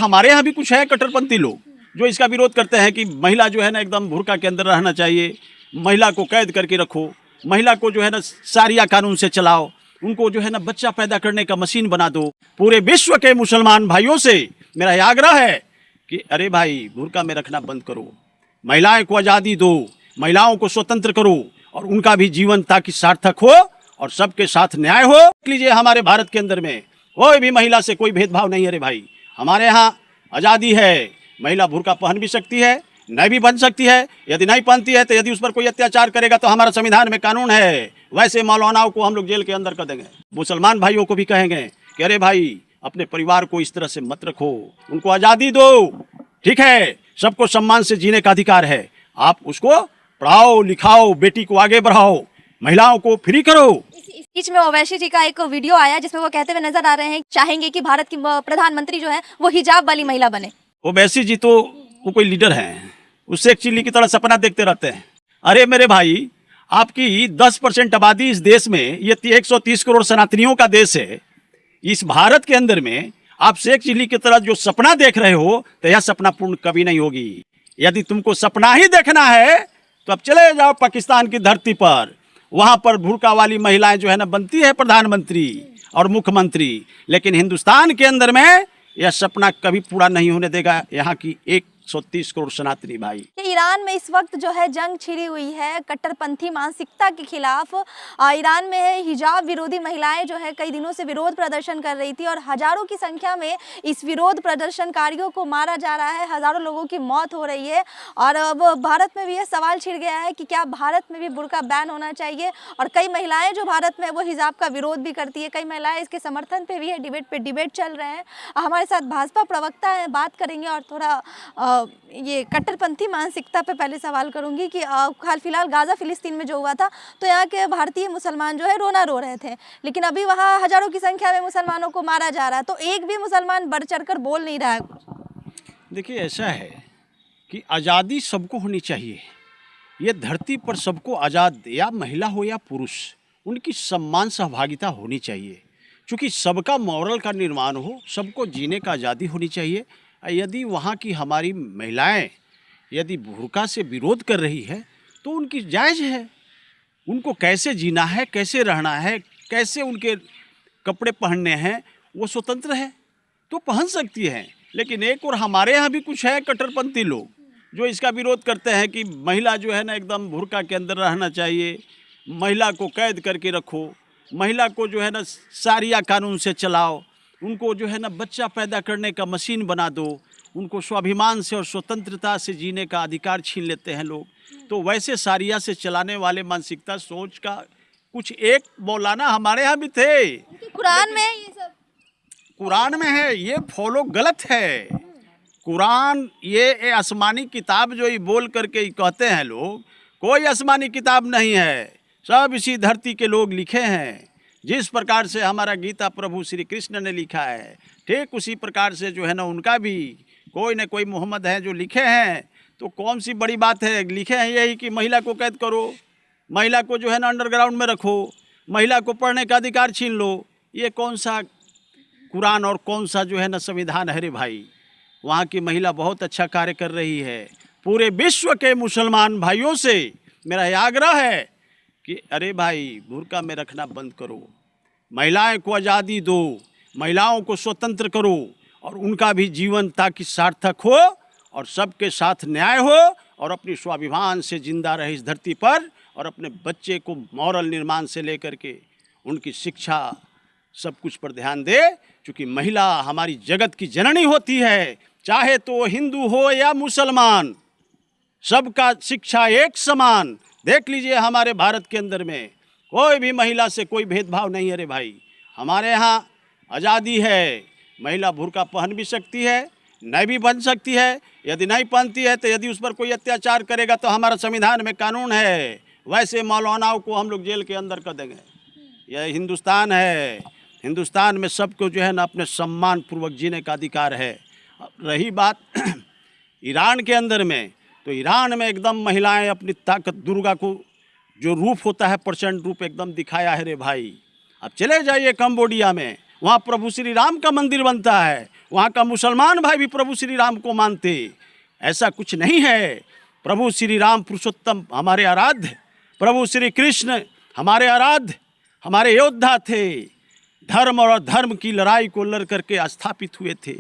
हमारे यहाँ भी कुछ है कट्टरपंथी लोग जो इसका विरोध करते हैं कि महिला जो है ना एकदम बुर्का के अंदर रहना चाहिए, महिला को कैद करके रखो, महिला को जो है ना शारिया कानून से चलाओ, उनको जो है ना बच्चा पैदा करने का मशीन बना दो। पूरे विश्व के मुसलमान भाइयों से मेरा यह आग्रह है कि अरे भाई बुर्का में रखना बंद करो, महिलाएं को आज़ादी दो, महिलाओं को स्वतंत्र करो और उनका भी जीवन ताकि सार्थक हो और सबके साथ न्याय हो। लीजिए हमारे भारत के अंदर में कोई भी महिला से कोई भेदभाव नहीं है। अरे भाई हमारे यहाँ आज़ादी है, महिला बुर्का पहन भी सकती है, नहीं भी बन सकती है। यदि नहीं पहनती है तो यदि उस पर कोई अत्याचार करेगा तो हमारा संविधान में कानून है, वैसे मौलानाओं को हम लोग जेल के अंदर कर देंगे। मुसलमान भाइयों को भी कहेंगे कि अरे भाई अपने परिवार को इस तरह से मत रखो, उनको आज़ादी दो। ठीक है, सबको सम्मान से जीने का अधिकार है, आप उसको पढ़ाओ लिखाओ, बेटी को आगे बढ़ाओ, महिलाओं को फ्री करो। इस बीच में ओवैसी जी का एक वीडियो आया जिसमें वो कहते हुए नजर आ रहे हैं, चाहेंगे कि भारत की प्रधानमंत्री जो है वो हिजाब वाली महिला बने। ओवैसी जी तो वो कोई लीडर हैं, उससे एक चिल्ली की तरह सपना देखते रहते हैं। अरे मेरे भाई, आपकी 10% आबादी इस देश में, ये 130 करोड़ सनातनियों का देश है, इस भारत के अंदर में आप शेख चिल्ली की तरह जो सपना देख रहे हो तो यह सपना पूर्ण कभी नहीं होगी। यदि तुमको सपना ही देखना है तो अब चले जाओ पाकिस्तान की धरती पर, वहाँ पर बुर्का वाली महिलाएं जो है ना बनती है प्रधानमंत्री और मुख्यमंत्री। लेकिन हिंदुस्तान के अंदर में यह सपना कभी पूरा नहीं होने देगा यहाँ की 130 करोड़ सनातनी भाई। ईरान में इस वक्त जो है जंग छिड़ी हुई है कट्टरपंथी मानसिकता के खिलाफ। ईरान में है हिजाब विरोधी महिलाएं जो है कई दिनों से विरोध प्रदर्शन कर रही थी और हजारों की संख्या में इस विरोध प्रदर्शनकारियों को मारा जा रहा है, हजारों लोगों की मौत हो रही है। और अब भारत में भी यह सवाल छिड़ गया है कि क्या भारत में भी बुर्का बैन होना चाहिए। और कई महिलाएं जो भारत में वो हिजाब का विरोध भी करती है, कई महिलाएं इसके समर्थन पे भी है, डिबेट चल रहे हैं। हमारे साथ भाजपा प्रवक्ता है, बात करेंगे और थोड़ा ये कट्टरपंथी मानसिकता पे पहले सवाल करूंगी कि हाल फिलहाल गाजा फिलिस्तीन में जो हुआ था तो यहाँ के भारतीय मुसलमान जो है रोना रो रहे थे, लेकिन अभी वहाँ हजारों की संख्या में मुसलमानों को मारा जा रहा है, तो एक भी मुसलमान बढ़ चढ़ कर बोल नहीं रहा है कुछ। देखिए ऐसा है कि आज़ादी सबको होनी चाहिए, ये धरती पर सबको आज़ाद, या महिला हो या पुरुष, उनकी सम्मान सहभागिता होनी चाहिए। क्योंकि सबका मॉरल का निर्माण हो, सबको जीने का आज़ादी होनी चाहिए। यदि वहाँ की हमारी महिलाएं यदि बुर्का से विरोध कर रही है तो उनकी जायज़ है, उनको कैसे जीना है, कैसे रहना है, कैसे उनके कपड़े पहनने हैं, वो स्वतंत्र है तो पहन सकती हैं। लेकिन एक और हमारे यहाँ भी कुछ है कट्टरपंथी लोग जो इसका विरोध करते हैं कि महिला जो है ना एकदम बुर्का के अंदर रहना चाहिए, महिला को कैद करके रखो, महिला को जो है ना शारिया कानून से चलाओ, उनको जो है ना बच्चा पैदा करने का मशीन बना दो, उनको स्वाभिमान से और स्वतंत्रता से जीने का अधिकार छीन लेते हैं लोग। तो वैसे शारिया से चलाने वाले मानसिकता सोच का कुछ एक मौलाना हमारे यहाँ भी थे। कुरान में ये सब कुरान में है, ये फॉलो गलत है। कुरान ये आसमानी किताब जो ये बोल करके कहते हैं लोग, कोई आसमानी किताब नहीं है, सब इसी धरती के लोग लिखे हैं। जिस प्रकार से हमारा गीता प्रभु श्री कृष्ण ने लिखा है, ठीक उसी प्रकार से जो है ना उनका भी कोई न कोई मोहम्मद है जो लिखे हैं। तो कौन सी बड़ी बात है, लिखे हैं यही कि महिला को कैद करो, महिला को जो है ना अंडरग्राउंड में रखो, महिला को पढ़ने का अधिकार छीन लो। ये कौन सा कुरान और कौन सा जो है ना संविधान है रे भाई। वहाँ की महिला बहुत अच्छा कार्य कर रही है। पूरे विश्व के मुसलमान भाइयों से मेरा यह आग्रह है कि अरे भाई बुर्का में रखना बंद करो, महिलाएं को आज़ादी दो, महिलाओं को स्वतंत्र करो और उनका भी जीवन ताकि सार्थक हो और सबके साथ न्याय हो और अपनी स्वाभिमान से जिंदा रहे इस धरती पर और अपने बच्चे को मॉरल निर्माण से लेकर के उनकी शिक्षा सब कुछ पर ध्यान दे। क्योंकि महिला हमारी जगत की जननी होती है, चाहे तो हिंदू हो या मुसलमान, सबका शिक्षा एक समान। देख लीजिए हमारे भारत के अंदर में कोई भी महिला से कोई भेदभाव नहीं है रे भाई। हमारे यहाँ आज़ादी है, महिला बुर्का पहन भी सकती है, नहीं भी बन सकती है। यदि नहीं पहनती है तो यदि उस पर कोई अत्याचार करेगा तो हमारा संविधान में कानून है, वैसे मौलानाओं को हम लोग जेल के अंदर कर देंगे। यह हिंदुस्तान है, हिंदुस्तान में सबको जो है ना अपने सम्मान पूर्वक जीने का अधिकार है। रही बात ईरान के अंदर में, तो ईरान में एकदम महिलाएं अपनी ताकत, दुर्गा को जो रूप होता है प्रचंड रूप एकदम दिखाया है रे भाई। अब चले जाइए कंबोडिया में, वहाँ प्रभु श्री राम का मंदिर बनता है, वहाँ का मुसलमान भाई भी प्रभु श्री राम को मानते। ऐसा कुछ नहीं है। प्रभु श्री राम पुरुषोत्तम हमारे आराध्य, प्रभु श्री कृष्ण हमारे आराध्य, हमारे योद्धा थे। धर्म और अधर्म की लड़ाई को लड़ करके स्थापित हुए थे।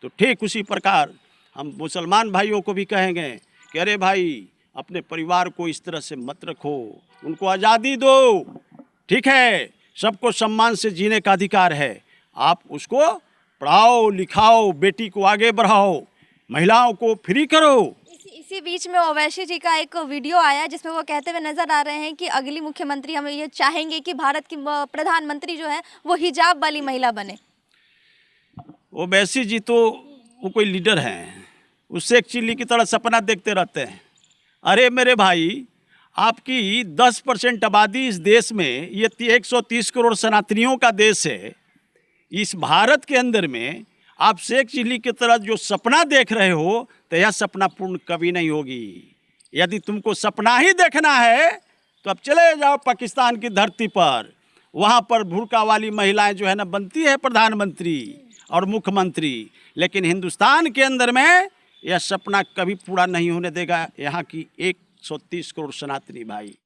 तो ठीक उसी प्रकार हम मुसलमान भाइयों को भी कहेंगे कि अरे भाई, अपने परिवार को इस तरह से मत रखो, उनको आज़ादी दो। ठीक है, सबको सम्मान से जीने का अधिकार है। आप उसको पढ़ाओ लिखाओ, बेटी को आगे बढ़ाओ, महिलाओं को फ्री करो। इसी बीच में ओवैसी जी का एक वीडियो आया जिसमें वो कहते हुए नजर आ रहे हैं कि अगली मुख्यमंत्री हम ये चाहेंगे कि भारत की प्रधानमंत्री जो है वो हिजाब वाली महिला बने। ओवैसी जी तो वो कोई लीडर हैं, उससे एक चिल्ली की तरह सपना देखते रहते हैं। अरे मेरे भाई, आपकी 10% आबादी इस देश में, ये 130 करोड़ सनातनियों का देश है। इस भारत के अंदर में आप शेख चिल्ली की तरह जो सपना देख रहे हो, तो यह सपना पूर्ण कभी नहीं होगी। यदि तुमको सपना ही देखना है तो अब चले जाओ पाकिस्तान की धरती पर। वहाँ पर बुर्का वाली महिलाएं जो है ना बनती है प्रधानमंत्री और मुख्यमंत्री। लेकिन हिंदुस्तान के अंदर में यह सपना कभी पूरा नहीं होने देगा यहाँ की 130 करोड़ सनातनी भाई।